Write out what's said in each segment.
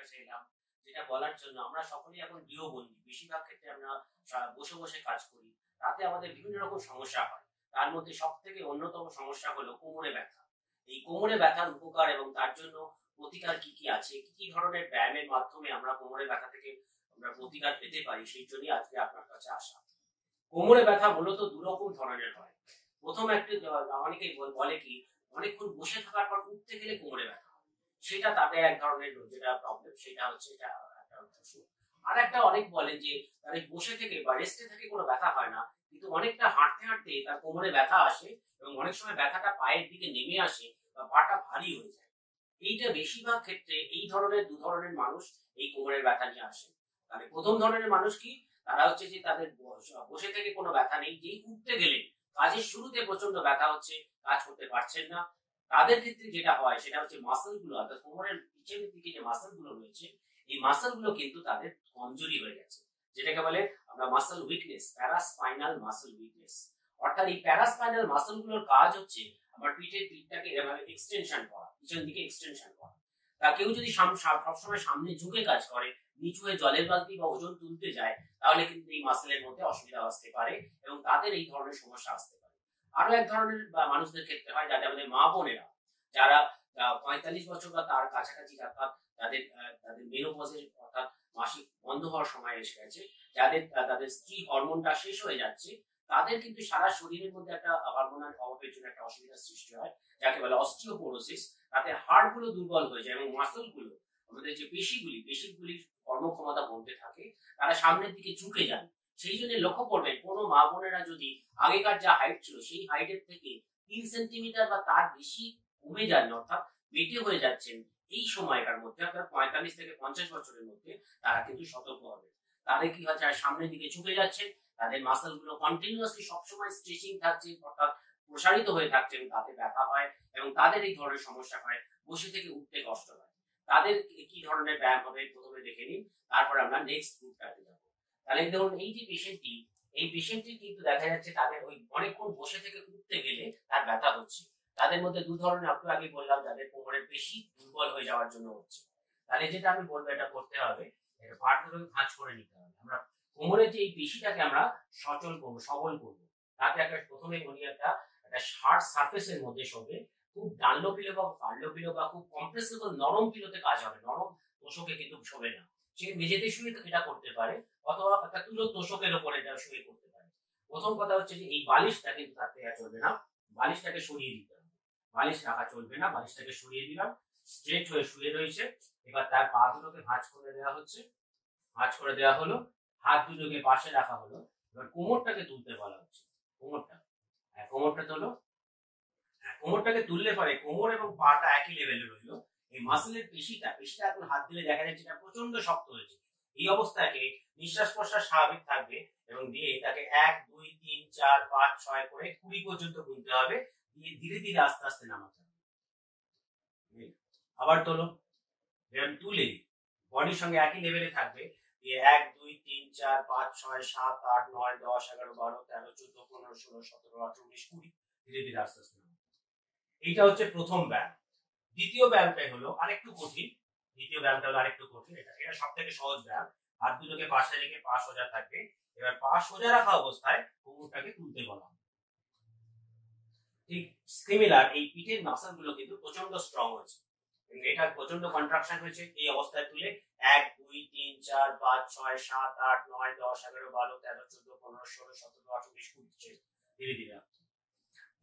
কাছে এলাম যেটা বলার জন্য, আমরা সকলেই এখন গৃহবন্দী, বেশিরভাগ ক্ষেত্রে আমরা বসে বসে কাজ করি, তাতে আমাদের বিভিন্ন রকম সমস্যা হয়। তার মধ্যে সব থেকে অন্যতম সমস্যা হলো কোমরে ব্যথা। এই কোমরে ব্যথার উপকার এবং তার জন্য প্রতিকার কি কি আছে, কি কি ধরনের ব্যায়ামের মাধ্যমে আমরা কোমরে ব্যথা থেকে আমরা প্রতিকার পেতে পারি, সেই জন্যই আজকে আপনার কাছে আসা। কোমরে ব্যথা মূলত দুরকম ধরনের হয়। প্রথম একটি অনেকেই বলে কি, অনেকক্ষণ বসে থাকার পর উঠতে গেলে কোমরে ব্যথা হয়। সেটা তাদের এক ধরনের যেটা প্রবলেম, সেটা হচ্ছে এটা একটা অসুখ। আর একটা অনেক বলে যে তাদের বসে থেকে বা রেস্টে থেকে কোনো ব্যথা হয় না, কিন্তু অনেকটা হাঁটতে হাঁটতে তার কোমরে ব্যথা আসে এবং অনেক সময় ব্যথাটা পায়ের দিকে নেমে আসে বা পাটা ভারী হয়ে যায়। এইটা বেশিরভাগ ক্ষেত্রে এই ধরনের দু ধরনের মানুষ এই কোমরের ব্যথা নিয়ে আসে। তাহলে প্রথম ধরনের মানুষ কি, তারা হচ্ছে যে তাদের বসে থেকে কোনো ব্যথা নেই, যেই উঠতে গেলে কাজের শুরুতে প্রচন্ড ব্যথা হচ্ছে, কাজ করতে পারছেন না। তাদের ক্ষেত্রে যেটা হয় সেটা হচ্ছে মাসল গুলো, অর্থাৎ কোমরের পিছনের দিকে যে মাসল গুলো রয়েছে, এই মাসল গুলো কিন্তু তাদের কমজোরি হয়ে গেছে, যেটাকে বলে আমরা muscle weakness, paraspinal muscle weakness. অর্থাৎ এই প্যারাস্পাইনাল মাসল গুলোর কাজ হচ্ছে আমার পিঠটাকে এভাবে এক্সটেনশন করা, পিছন দিকে এক্সটেনশন করা। তা কেউ যদি সবসময় সামনে ঝুঁকে কাজ করে, নিচু হয়ে জলের বালতি বা ওজন তুলতে যায়, তাহলে কিন্তু এই মাসেলের মধ্যে অসুবিধা আসতে পারে এবং তাদের এই ধরনের সমস্যা আসতে পারে। আরো এক ধরনের মানুষদের ক্ষেত্রে হয়, যাদের আমাদের মা বোনেরা, যারা 45 বছর বা তার কাছাকাছি, অর্থাৎ তাদের তাদের মেনোপজের অর্থাৎ মাসিক বন্ধ হওয়ার সময় এসে গেছে, যাদের তাদের স্ত্রী হরমোনটা শেষ হয়ে যাচ্ছে, তাদের কিন্তু সারা শরীরের মধ্যে একটা হরমোনাল অভাবের জন্য একটা অসুবিধার সৃষ্টি হয়, যাকে বলে অস্টিওপোরোসিস। তাতে হাড় গুলো দুর্বল হয়ে যায় এবং মাসল গুলো, আমাদের যে পেশিগুলির কর্মক্ষমতা কমতে থাকে, তারা সামনের দিকে ঝুঁকে যায়। সেই জন্য লক্ষ্য করবেন, কোনো মা বোনেরা যদি আগেকার যা হাইট ছিল সেই হাইটের থেকে 3 সেন্টিমিটার বা তার বেশি কমে যান, অর্থাৎ বেটে হয়ে যাচ্ছেন এই সময়কার মধ্যে, অর্থাৎ 45 থেকে 50 বছরের মধ্যে, তারা কিন্তু সতর্ক হবে। তাদের কি হচ্ছে, সামনের দিকে ঝুঁকে যাচ্ছে, তাদের মাসল গুলো কন্টিনিউয়াসলি সবসময় স্ট্রেচিং থাকছে, অর্থাৎ প্রসারিত হয়ে থাকছে, এবং তাতে ব্যথা হয় এবং তাদের এই ধরনের সমস্যা হয়, বসে থেকে উঠতে কষ্ট হয়। তাদের কি ধরনের ব্যায়াম হবে প্রথমে দেখে নিন, তারপর আমরা নেক্সট গ্রুপটাতে যাব। তাহলে ধরুন এই যে পেশেন্টটি কিন্তু দেখা যাচ্ছে তাদের ওই অনেকক্ষণ বসে থেকে উঠতে গেলে তার ব্যথা হচ্ছে। তাদের মধ্যে দু ধরনের, একটু আগে বললাম, যাদের কোমরের পেশি দুর্বল হয়ে যাওয়ার জন্য হচ্ছে। তাহলে যেটা আমি বলবো, এটা করতে হবে, এটা পাট ধরে ভাঁজ করে নিতে হবে। আমরা কোমরের যে এই পেশিটাকে আমরা সচল করবো, সবল করবো, তাতে একটা প্রথমে বলি একটা হার্ড সারফেসের মধ্যে শোবে, খুব ডানলো পিলো বা কার্লো পিলো বা খুব কম্প্রেসেবল নরম পিলোতে কাজ হবে, নরম তোষকে কিন্তু শোবে না। সে মেঝেতে শুয়ে এটা করতে পারে, অথবা একটা তুলো তোষকের উপরে এটা শুয়ে করতে পারে। প্রথম কথা হচ্ছে যে এই বালিশটা কিন্তু তার দেওয়া চলবে না, বালিশটাকে সরিয়ে দিতে হবে। বালিশ রাখা চলবে না, বালিশটাকে সরিয়ে দিলাম, স্ট্রেট হয়ে শুয়ে রয়েছে। এবার তার পা দুটোকে ভাঁজ করে দেওয়া হচ্ছে, ভাঁজ করে দেওয়া হলো, হাত দুটোকে পাশে রাখা হলো। এবার কোমরটাকে তুলতে বলা হচ্ছে, কোমরটা তোলো। কোমরটাকে তুললে পরে কোমর এবং পাটা একই লেভেলে রইলো। এই মাসেলের পেশিটা এখন হাত দিলে দেখা যাচ্ছে এটা প্রচন্ড শক্ত হয়েছে। এই অবস্থাকে নিঃশ্বাস প্রশ্বাস স্বাভাবিক থাকবে এবং দিয়ে এটাকে 1 2 3 4 5 6 করে 20 পর্যন্ত গুনতে হবে, দিয়ে ধীরে ধীরে আস্তে আস্তে নামাতে হবে। আবার তোলো, তুলে বডির সঙ্গে একই লেভেলে থাকবে, দিয়ে 1 2 3 4 5 6 7 8 9 10 11 12 13 14 15 16 17 18 19 20, ধীরে ধীরে আস্তে আস্তে। এইটা হচ্ছে প্রথম ব্যায়াম। দ্বিতীয় ব্যায়ামটাই হলো আরেকটু কঠিন, এটা সব থেকে সহজ ব্যায়াম। হাত দুটোকে পাশে রেখে পা সোজা থাকবে। এবার পা সোজা রাখা অবস্থায় কোমরটাকে তুলতে বলা হবে। ঠিক সিমিলার, এই পিঠের মাসল গুলো কিন্তু প্রচন্ড স্ট্রং হয়েছে, এটা প্রচন্ড কন্ট্রাকশন হয়েছে। এই অবস্থায় তুলে 1 2 3 4 5 6 7 8 9 10 11 12 13 14 15 16 17 18 20 21, ধীরে ধীরে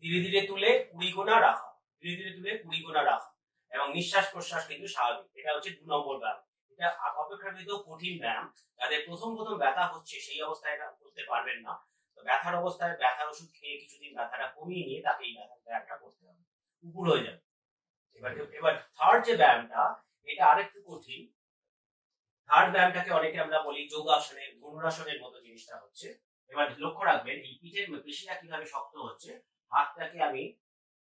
ধীরে ধীরে তুলে 20 গুণা রাখা, ধীরে ধীরে তুলে 20 গুণা রাখা, এবং নিঃশ্বাস প্রশ্বাস কিন্তু স্বাভাবিক। এটা হচ্ছে 2 নম্বর ব্যায়াম। এটা অপেক্ষাকৃত কঠিন ব্যায়াম। যাদের প্রথম ব্যথা হচ্ছে সেই অবস্থায় এটা করতে পারবেন না, তো ব্যথার অবস্থায় ব্যথার ওষুধ খেয়ে কিছুদিন ব্যথাটা কমিয়ে নিয়ে তাকে এই ব্যায়ামটা করতে হবে, উপর হয়ে যাবে। এবার থার্ড যে ব্যায়ামটা, এটা আরেকটু কঠিন। থার্ড ব্যায়ামটাকে অনেকে আমরা বলি যোগাসনে, ধনুরাসনের মতো জিনিসটা হচ্ছে। এবার লক্ষ্য রাখবেন এই পিঠের পেশিটা কিভাবে শক্ত হচ্ছে। হাতটাকে আমি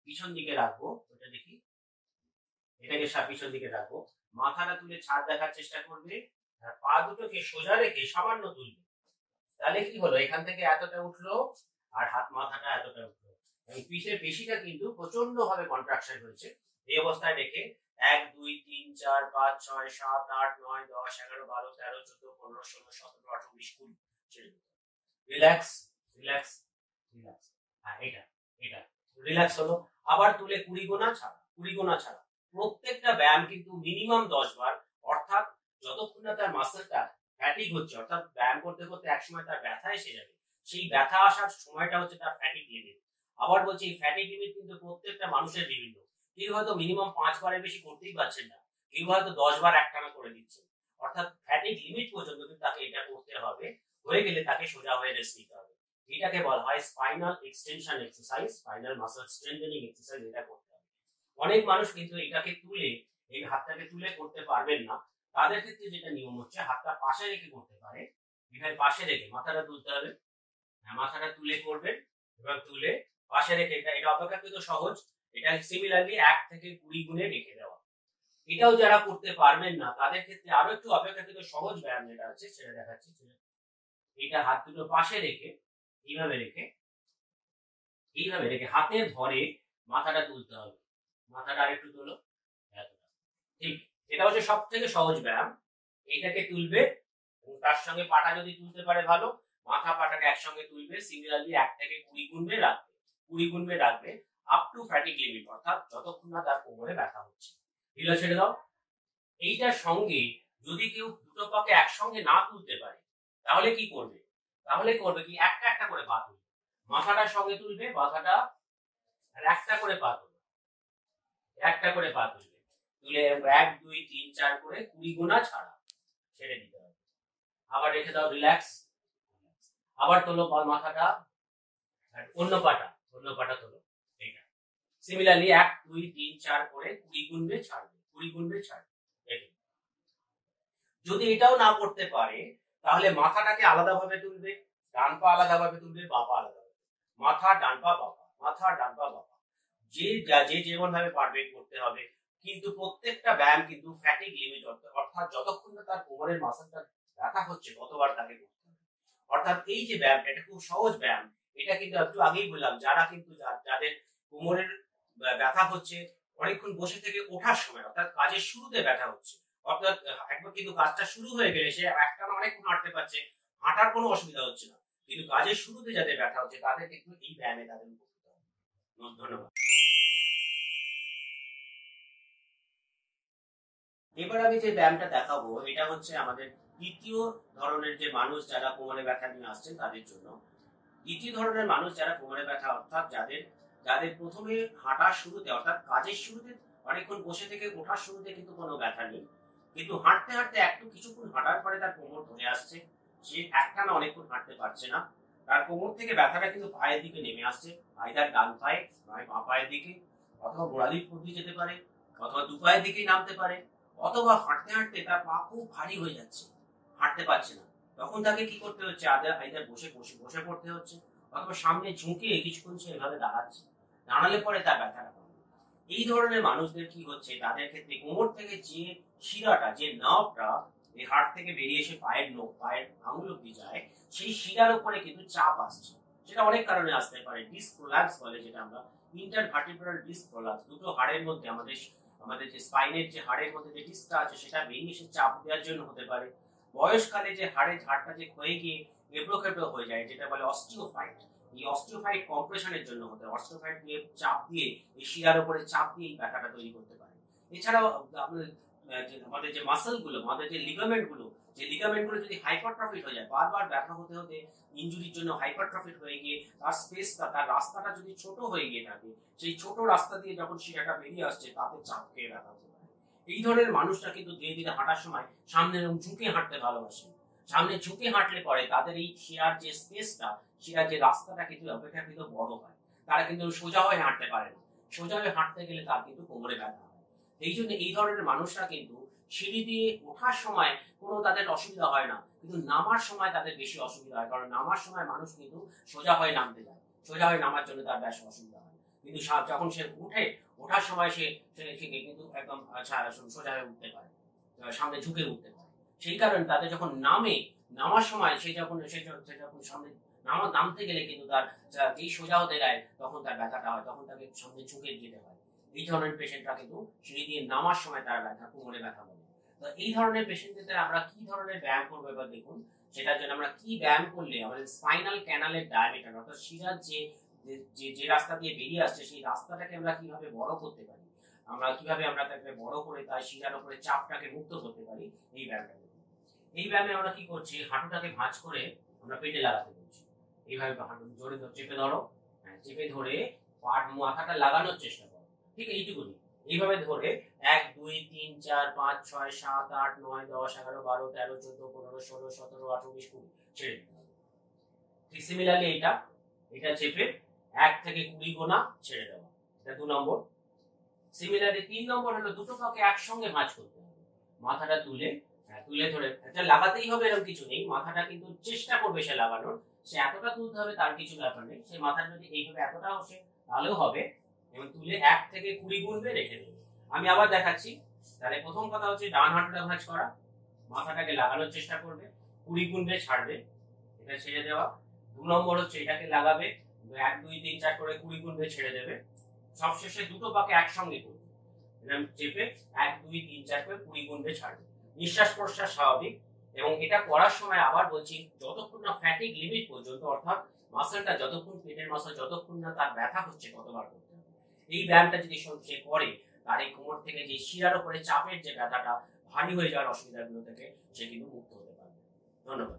পিছন দিকে রাখবো, ওটা দেখি, এটাকে পিছন দিকে রাখবো, মাথাটা তুলে ছাদ দেখার চেষ্টা করবে, আর পা দুটোকে সোজা রেখে সামান্য তুলবে। তাহলে কি হলো, এখান থেকে এতটা উঠলো আর মাথাটা এতটা উঠলো। এই পিঠের পেশিটা কিন্তু প্রচন্ড ভাবে কন্ট্রাকশন হয়েছে। এই অবস্থায় রেখে 1 2 3 4 5 6 7 8 9 10 11 12 13 14 15 16 17 18 19 20 ছেড়ে দিতে হবে। Relax relax relax. হ্যাঁ, এটা এটা রিল্যাক্স হলো। আবার তুলে 20 গোনা ছাড়া, 20 গোনা ছাড়া। প্রত্যেকটা ব্যায়াম কিন্তু মিনিমাম 10 বার, অর্থাৎ যতক্ষণ না তার মাসলটা ফ্যাটিক হচ্ছে, অর্থাৎ ব্যায়াম করতে করতে একসময় তার ব্যথা এসে যাবে, সেই ব্যথা আসার সময়টা হচ্ছে তার ফ্যাটিক লিমিট। আবার বলছি, এই ফ্যাটিক লিমিট কিন্তু প্রত্যেকটা মানুষের বিভিন্ন। কেউ হয়তো মিনিমাম 5 বারের বেশি করতেই পারছেন না, কেউ হয়তো 10 বার একটানা করে দিচ্ছেন। অর্থাৎ ফ্যাটিক লিমিট পর্যন্ত কিন্তু তাকে এটা করতে হবে, হয়ে গেলে তাকে সোজা হয়ে রেস্ট নিতে হবে। এটাকে বলা হয় spinal extension exercise, spinal muscle strengthening exercise. এটা করতে হবে। অনেক মানুষ কিন্তু এটাকে তুলে, এই হাতটাকে তুলে করতে পারবেন না। তাদের ক্ষেত্রে যেটা নিয়ম হচ্ছে, হাতটা পাশে রেখে করতে পারে। এভাবে পাশে রেখে মাথাটা তুলতে হবে, মাথাটা তুলে করবেন এবং তুলে পাশে রেখে, এটা অপেক্ষাকৃত সহজ। এটা সিমিলারলি 1 থেকে 20 গুণে রেখে দেওয়া। এটাও যারা করতে পারবেন না তাদের ক্ষেত্রে আরো একটু অপেক্ষাকৃত সহজ ব্যায়াম যেটা আছে সেটা দেখাচ্ছি। এটা হাত দুটো পাশে রেখে এইভাবে রেখে, এইভাবে রেখে হাতের ভরে মাথাটা তুলতে হবে। মাথাটা আরেকটু তোলো, ঠিক। এটা হচ্ছে সব থেকে সহজ ব্যায়াম। এইটাকে তুলবে এবং তার সঙ্গে পাটা যদি তুলতে পারে ভালো, মাথা পাটাকে একসঙ্গে তুলবে। সিমিলারলি 1 থেকে 20 গুণবে রাখবে, 20 গুণবে রাখবে আপ টু ফ্যাটিক লিমিট, অর্থাৎ যতক্ষণ না তার কোমরে ব্যথা হচ্ছে। ঢিলা ছেড়ে দাও। এইটার সঙ্গে যদি কেউ দুটো পাকে একসঙ্গে না তুলতে পারে তাহলে কি করবে? তাহলে করবে কি, একটা একটা করে পা তুলবে। মাথাটার সঙ্গে তুলবে, মাথাটা আর একটা করে পা তুলবে, একটা করে পা তুলবে। তুলে 1 2 3 4 করে 20 গুণা ছাড়া ছেড়ে দিতে হবে। আবার রেখে দাও, রিল্যাক্স। আবার তোলো মাথাটা, আর অন্য পাটা তোলো। এইটা সিমিলারলি 1 2 3 4 করে 20 গুণবে ছাড়বে, 20 গুণবে ছাড়বে। যদি এটাও না করতে পারে তাহলে মাথাটাকে আলাদাভাবে তুলবে, ডান পা আলাদাভাবে তুলবে, বা পা আলাদাভাবে। মাথা ডান পা বাবা, মাথা ডান পা বাবা, যে যেমন ভাবে পারবে করতে হবে। কিন্তু প্রত্যেকটা ব্যায়াম কিন্তু ফ্যাটিক লিমিট, অর্থাৎ যতক্ষণ না তার কোমরের মাসলটা ব্যথা হচ্ছে ততবার তাকে করতে হবে। অর্থাৎ এই যে ব্যায়ামটা, এটা খুব সহজ ব্যায়াম। এটা কিন্তু একটু আগেই বললাম, যারা কিন্তু যাদের কোমরের ব্যথা হচ্ছে অনেকক্ষণ বসে থেকে ওঠার সময়, অর্থাৎ কাজের শুরুতে ব্যথা হচ্ছে, অর্থাৎ একবার কিন্তু কাজটা শুরু হয়ে গেলে সে একটানা অনেকক্ষণ হাঁটতে পারছে, হাঁটার কোনো অসুবিধা হচ্ছে না, কিন্তু কাজের শুরুতে যাদের ব্যথা হচ্ছে তাদের কিন্তু এই ব্যায়ামে তাদের উপকৃত হবে। ধন্যবাদ। এবার আমি যে ব্যায়ামটা দেখাবো এটা হচ্ছে আমাদের দ্বিতীয় ধরনের যে মানুষ যারা কোমরে ব্যথা নিয়ে আসছেন তাদের জন্য। দ্বিতীয় ধরনের মানুষ যারা কোমরে ব্যথা, অর্থাৎ যাদের যাদের প্রথমে হাঁটার শুরুতে, অর্থাৎ কাজের শুরুতে অনেকক্ষণ বসে থেকে ওঠার শুরুতে কিন্তু কোনো ব্যথা নেই, কিন্তু হাঁটতে হাঁটতে একটু কিছুক্ষণ হাঁটার পরে তার কোমর ধরে আসছে, সে একটানা অনেকক্ষণ হাঁটতে পারছে না, তার কোমর থেকে ব্যথাটা কিন্তু পায়ের দিকে নেমে আসছে, আইদার ডান পায়ে নয় বাঁ পায়ের দিকে, অথবা গোড়ালির পর্যন্ত যেতে পারে, অথবা দু পায়ের দিকেই নামতে পারে, অথবা হাঁটতে হাঁটতে তার পা খুব ভারী হয়ে যাচ্ছে, হাঁটতে পারছে না। তখন তাকে কি করতে হচ্ছে, আইদার বসে বসে বসে পড়তে হচ্ছে, অথবা সামনে ঝুঁকে কিছুক্ষণ সে এভাবে দাঁড়াচ্ছে, দাঁড়ালে পরে তার ব্যথাটা কমে। এই ধরনের মানুষদের কি হচ্ছে, তাদের ক্ষেত্রে কোমর থেকে যে শিরাটা, যে নার্ভটা এই হাড় থেকে বেরিয়ে এসে পায়ের আঙুল অব্দি যায়, সেই শিরার উপরে কিন্তু চাপ আসছে। সেটা অনেক কারণে আসতে পারে। ডিস্ক প্রোল্যাপস বলে, যেটা আমরা ইন্টারভার্টিব্রাল ডিস্ক প্রোল্যাপস, দুটো হাড়ের মধ্যে আমাদের যে স্পাইনের যে হাড়ের মধ্যে যে ডিস্কটা আছে সেটা বেরিয়ে এসে চাপ দেওয়ার জন্য হতে পারে। বয়সকালে যে হাড়টা যে ক্ষয়ে গিয়ে এবড়ো খেবড়ো হয়ে যায়, যেটা বলে অস্টিওফাইট, এই অস্টিওফাইট কম্প্রেশনের জন্য হতে, অস্টিওফাইট দিয়ে চাপ দিয়ে এই শিরার উপরে চাপ দিয়ে এই ব্যথাটা তৈরি করতে পারে। এছাড়াও আমাদের যে মাসল গুলো, আমাদের যে লিগামেন্ট গুলো যদি হাইপারট্রফিড হয়ে যায়, বারবার ব্যথা হতে হতে ইনজুরির জন্য হাইপারট্রফিড হয়ে গিয়ে তার স্পেসটা, তার রাস্তাটা যদি ছোট হয়ে গিয়ে থাকে, সেই ছোট রাস্তা দিয়ে যখন শিরাটা বেরিয়ে আসছে তাতে চাপ খেয়ে ব্যথা হতে পারে। এই ধরনের মানুষটা কিন্তু ধীরে ধীরে হাঁটার সময় সামনে ঝুঁকে হাঁটতে ভালোবাসে। সামনে ঝুঁকে হাঁটলে পরে তাদের এই শিরার যে স্পেসটা, শিরার যে রাস্তাটা কিন্তু অপেক্ষাকৃত বড় হয়, তারা কিন্তু সোজা হয়ে হাঁটতে পারে না। সোজা হয়ে হাঁটতে গেলে তার কিন্তু কোমরে ব্যথা হয়। এই জন্য এই ধরনের মানুষরা কিন্তু সিঁড়ি দিয়ে ওঠার সময় কোনো তাদের অসুবিধা হয় না, কিন্তু নামার সময় তাদের বেশি অসুবিধা হয়, কারণ নামার সময় মানুষ কিন্তু সোজা হয়ে নামতে যায়, সোজা হয়ে নামার জন্য তার বেশ অসুবিধা হয়। কিন্তু যখন সে ওঠার সময় সে কিন্তু একদম সোজা হয়ে উঠতে পারে, সামনে ঝুঁকে উঠতে পারে। সেই কারণে তাদের যখন নামার সময় সে যখন সামনে নামতে গেলে কিন্তু তার যেই সোজা হতে যায় তখন তার ব্যথাটা হয়, তখন তাকে সামনে ঝুঁকে যেতে হয়। এই ধরনের পেশেন্টরা কিন্তু সিঁড়ি দিয়ে নামার সময় তার ব্যথা, কোমরে ব্যথা বলে। তো এই ধরনের পেশেন্টদের আমরা কি ধরনের ব্যায়াম করবো এবার দেখুন। সেটার জন্য আমরা কি ব্যায়াম করলে আমাদের স্পাইনাল ক্যানালের ডায়ামিটার অর্থাৎ শিরার যে রাস্তা দিয়ে বেরিয়ে আসছে সেই রাস্তাটাকে আমরা কিভাবে বড় করতে পারি, আমরা কিভাবে আমরা তাকে বড় করে তার শিরার উপরে চাপটাকে মুক্ত করতে পারি, এই ব্যায়ামটা করবো। এই ব্যায়ামে আমরা কি করছি, হাঁটুটাকে ভাঁজ করে আমরা পেটে লাগাতে বলছি। এইভাবে হাঁটু জোরে চেপে ধরো, চেপে ধরে মাথাটা লাগানোর চেষ্টা করো, ঠিক এইটুকুনি। এইভাবে ধরে 1 2 3 4 5 6 7 8 9 10 11 12 13 14 15 16 17 18 19 20 ছেড়ে দিতে হবে। ঠিক সিমিলারলি এটা চেপে 1 থেকে 20 গোনা ছেড়ে দেওয়া, এটা 2 নম্বর। সিমিলারলি 3 নম্বর হলো দুটো পাকে একসঙ্গে ভাঁজ করতে হবে। মাথাটা তুলে ধরে, এটা লাগাতেই হবে এরকম কিছু নেই, মাথাটা কিন্তু চেষ্টা করবে সে লাগানোর, সে এতটা তুলতে হবে তার কিছু ব্যাপার নেই, সে মাথাটা যদি এইভাবে এতটা বসে তাহলেও হবে, এবং তুলে 1 থেকে 20 গুনবে রেখে দেবে। আমি আবার দেখাচ্ছি। তাহলে প্রথম কথা হচ্ছে ডান হাঁটুটা ভাঁজ করা, মাথাটাকে লাগানোর চেষ্টা করবে, 20 গুনবে ছাড়বে, এটা ছেড়ে দেওয়া। 2 নম্বর হচ্ছে এটাকে লাগাবে, 1 2 3 4 করে 20 গুনবে ছেড়ে দেবে। সবশেষে দুটো পাকে একসঙ্গে করবে, এরকম চেপে 1 2 3 4 করে 20 গুনবে ছাড়বে। নিঃশ্বাস প্রশ্বাস স্বাভাবিক। এবং এটা করার সময় আবার বলছি, যতক্ষণ না ফ্যাটিক লিমিট পর্যন্ত, অর্থাৎ মাসলটা যতক্ষণ, পেটের মাসল যতক্ষণ না তার ব্যথা হচ্ছে ততবার করতে হবে। এই ব্যায়ামটা যদি সে করে, তার এই কোমর থেকে যে শিরার উপরে চাপের যে ব্যথাটা, ভারী হয়ে যাওয়ার অসুবিধাগুলো থেকে সে কিন্তু মুক্ত হতে পারবে। ধন্যবাদ।